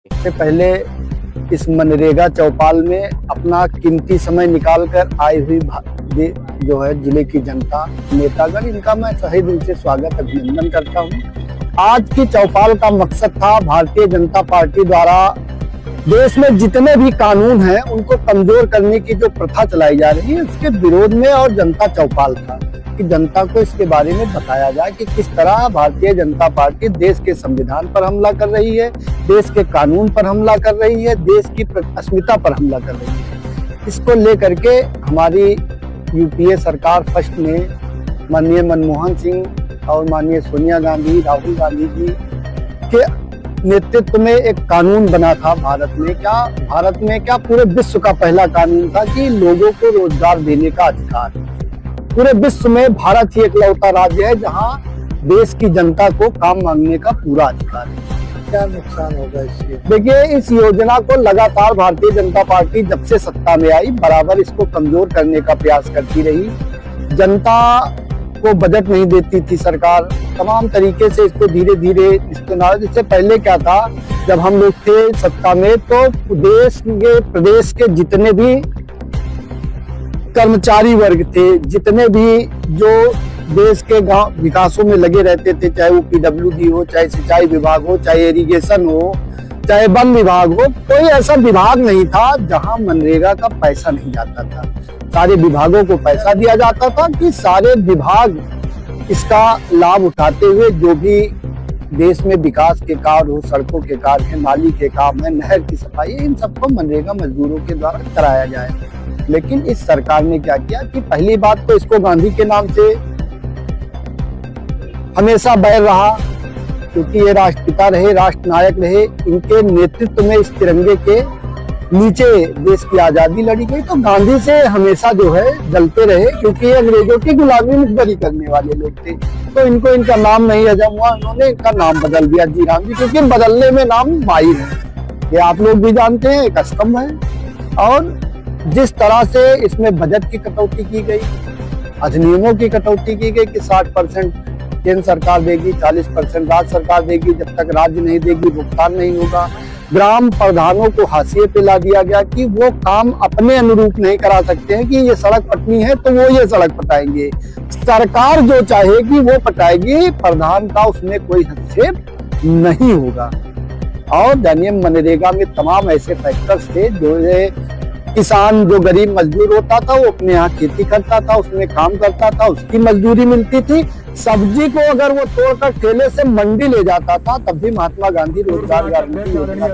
इससे पहले इस मनरेगा चौपाल में अपना कीमती समय निकालकर आई हुई जो है जिले की जनता, नेतागण, इनका मैं तहे दिल से स्वागत अभिनंदन करता हूं। आज की चौपाल का मकसद था भारतीय जनता पार्टी द्वारा देश में जितने भी कानून हैं उनको कमजोर करने की जो प्रथा चलाई जा रही है उसके विरोध में, और जनता चौपाल था कि जनता को इसके बारे में बताया जाए कि किस तरह भारतीय जनता पार्टी देश के संविधान पर हमला कर रही है, देश के कानून पर हमला कर रही है, देश की अस्मिता पर हमला कर रही है। इसको लेकर के हमारी यूपीए सरकार फर्स्ट में माननीय मनमोहन सिंह और माननीय सोनिया गांधी, राहुल गांधी जी के नेतृत्व में एक कानून बना था भारत में क्या पूरे विश्व का पहला कानून था कि लोगों को रोजगार देने का अधिकार। पूरे विश्व में भारत ही एकलौता राज्य है जहां देश की जनता को काम मांगने का पूरा अधिकार है। क्या नुकसान होगा इससे? देखिए, इस योजना को लगातार भारतीय जनता पार्टी जब से सत्ता में आई बराबर इसको कमजोर करने का प्रयास करती रही। जनता को बजट नहीं देती थी सरकार, तमाम तरीके से इसको धीरे धीरे इस्तेमाल। इससे पहले क्या था, जब हम लोग थे सत्ता में तो प्रदेश के जितने भी कर्मचारी वर्ग थे, जितने भी जो देश के गांव विकासों में लगे रहते थे, चाहे वो पीडब्ल्यूडी हो, चाहे सिंचाई विभाग हो, चाहे इरिगेशन हो, चाहे वन विभाग हो, कोई ऐसा विभाग नहीं था जहां मनरेगा का पैसा नहीं जाता था। सारे विभागों को पैसा दिया जाता था कि सारे विभाग इसका लाभ उठाते हुए जो भी देश में विकास के कार्य हो, सड़कों के कार्य है, नाली के काम है, नहर की सफाई, इन सबको मनरेगा मजदूरों के द्वारा कराया जाए। लेकिन इस सरकार ने क्या किया कि पहली बात तो इसको गांधी के नाम से हमेशा बैर रहा, क्योंकि ये राष्ट्रपिता रहे, राष्ट्र नायक रहे। इनके नेतृत्व में इस तिरंगे के नीचे देश की आजादी लड़ी गई, तो गांधी से हमेशा जो है जलते रहे, क्योंकि ये अंग्रेजों की गुलामी मुखबरी करने वाले लोग थे। तो इनको इनका नाम नहीं हजम हुआ, उन्होंने इनका नाम बदल दिया जी राम जी, क्योंकि बदलने में नाम माहिर है, ये आप लोग भी जानते हैं, एक स्तंभ है। और जिस तरह से इसमें बजट की कटौती की गई, अधिनियमों की कटौती की गई कि 60% केंद्र सरकार देगी, 40% राज्य सरकार देगी, जब तक राज्य नहीं देगी भुगतान नहीं होगा। ग्राम प्रधानों को हाशिए पे ला दिया गया कि वो काम अपने अनुरूप नहीं करा सकते हैं कि ये सड़क पटनी है तो वो ये सड़क पटाएंगे, सरकार जो चाहेगी वो पटाएगी, प्रधान का उसमें कोई हस्तक्षेप नहीं होगा। और जानिए, मनरेगा में तमाम ऐसे फैक्टर्स थे जो किसान, जो गरीब मजदूर होता था वो अपने यहाँ खेती करता था, उसमें काम करता था, उसकी मजदूरी मिलती थी। सब्जी को अगर वो तोड़कर ठेले से मंडी ले जाता था तब भी महात्मा गांधी रोजगार गारंटी योजना